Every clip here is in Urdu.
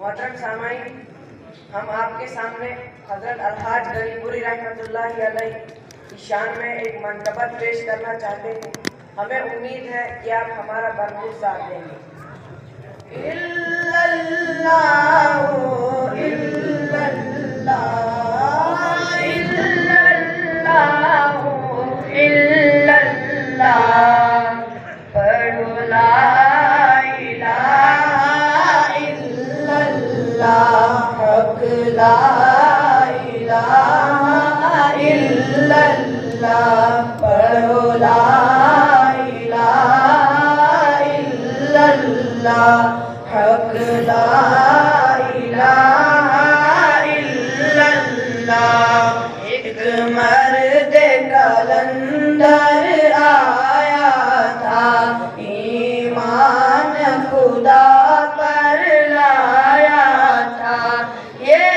محترم سامعین، ہم آپ کے سامنے حضرت الحاج غنی پوری رحمۃ اللہ علیہ کی شان میں ایک منقبت پیش کرنا چاہتے ہیں۔ ہمیں امید ہے کہ آپ ہمارا بھرپور ساتھ دیں گے۔ حق لا الہ الا اللہ۔ ایک مرد کلندر آیا تھا، ایمان خدا پر لایا تھا، یہ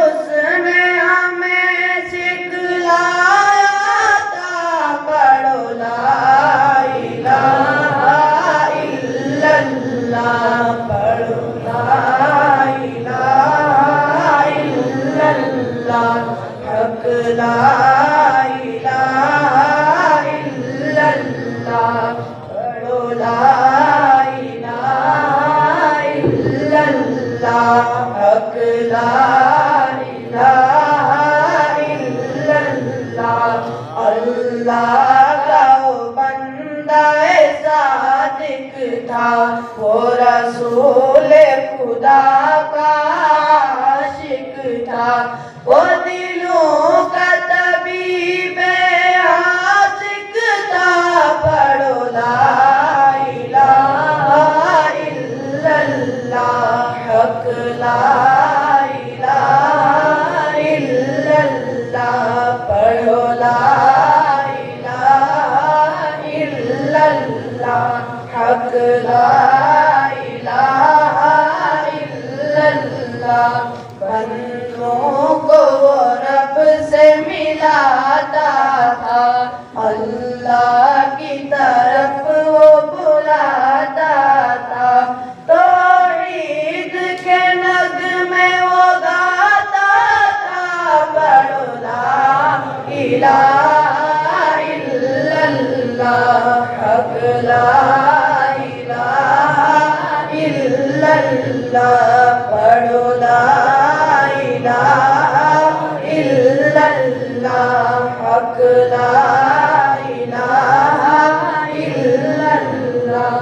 اس نے ہمیں سکھلایا تھا، پڑھو لا الہ الا اللہ، پڑھو لا الہ الا اللہ، حق لا الہ الا اللہ، پڑھو لا الہ الا اللہ، حق لا الہ الا اللہ۔ اللہ کا وہ بندہ صادق تھا، وہ رسول خدا کا عاشق تھا، وہ دلوں کا طبیب عاشق تھا، پڑھو لا الہ الا اللہ، حق لا الہ الا اللہ، پڑھو لا الہ الا اللہ، حق لا الہ الا اللہ۔ بندوں کو وہ رب سے ملاتا تھا، اللہ کی طرف وہ بلاتا تھا، توحید کے نغمے وہ گاتا تھا، پڑھو لا الہ الا اللہ، حق لا الہ الا اللہ، پڑھو لا الہ الا اللہ، حق لا الہ الا اللہ۔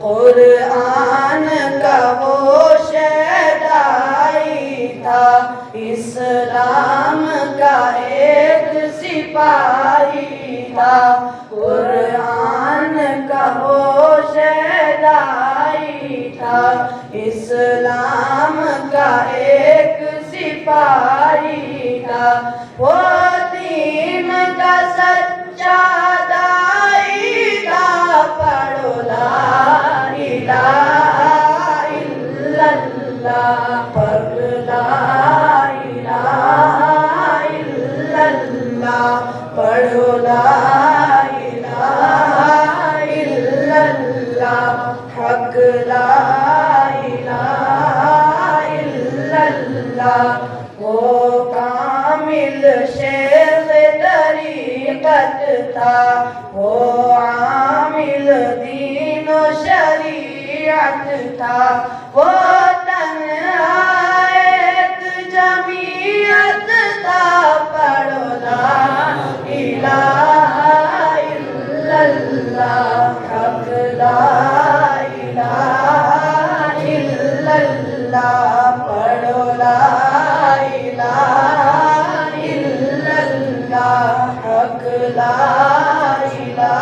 قرآن کا وہ شیدائی تھا، اسلام کا ایک سپاہی تھا، قرآن کا وہ شیدائی تھا، اسلام کا ایک سپاہی تھا، وہ دین کا سچا داعی تھا، پڑھو لا الہ الا اللہ، پڑھو لا الہ الا اللہ، پڑھو لا الہ الا اللہ، حق لا الہ الا اللہ۔ وہ کامل شیخ طریقت تھا، وہ عامل دین و شریعت تھا، وہ تنہا ایک جمعیت تھا، پڑھو لا الہ الا اللہ، حق لا الہ الا اللہ، پڑھو لا الہ الا اللہ، حق لا الہ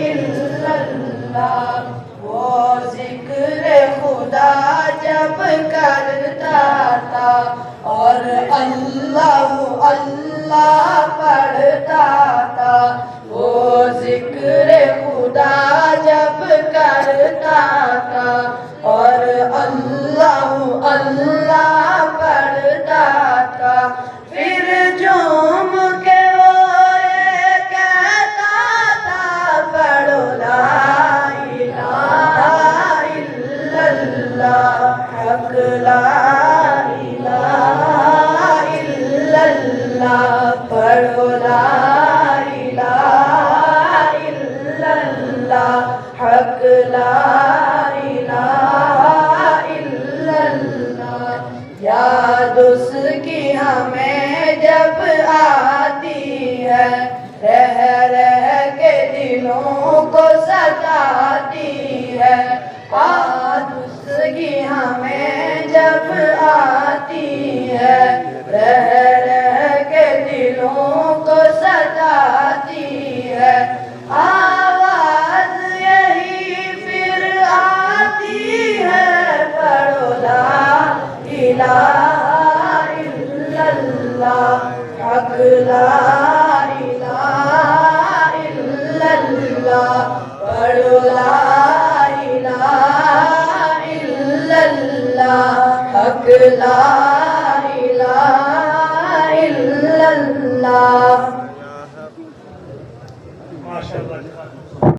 الا اللہ۔ وہ ذکر خدا جب کرتا تھا اور اللہ اللہ پڑھتا تھا، وہ ذکر خدا جب کرتا تھا اور اللہ اللہ پڑھتا تھا، پھر جھوم کے وہ یہ کہتا تھا، پڑھو لا الہ الا اللہ، حق لا الہ الا اللہ پڑھو لا الہ الا اللہ حق لا الہ الا اللہ یاد اس کی ہمیں جب آتی ہے رہ رہ کے دلوں کو ستاتی ہے یاد اس کی ہمیں جب آتی ہے رہ رہ کے دلوں کو ستاتی ہے آواز یہی پھر آتی ہے پڑھو لا الہ الا اللہ حق لا الہ الا اللہ پڑھو لا الہ الا اللہ حق لا الہ الا اللہ ماشاء اللہ.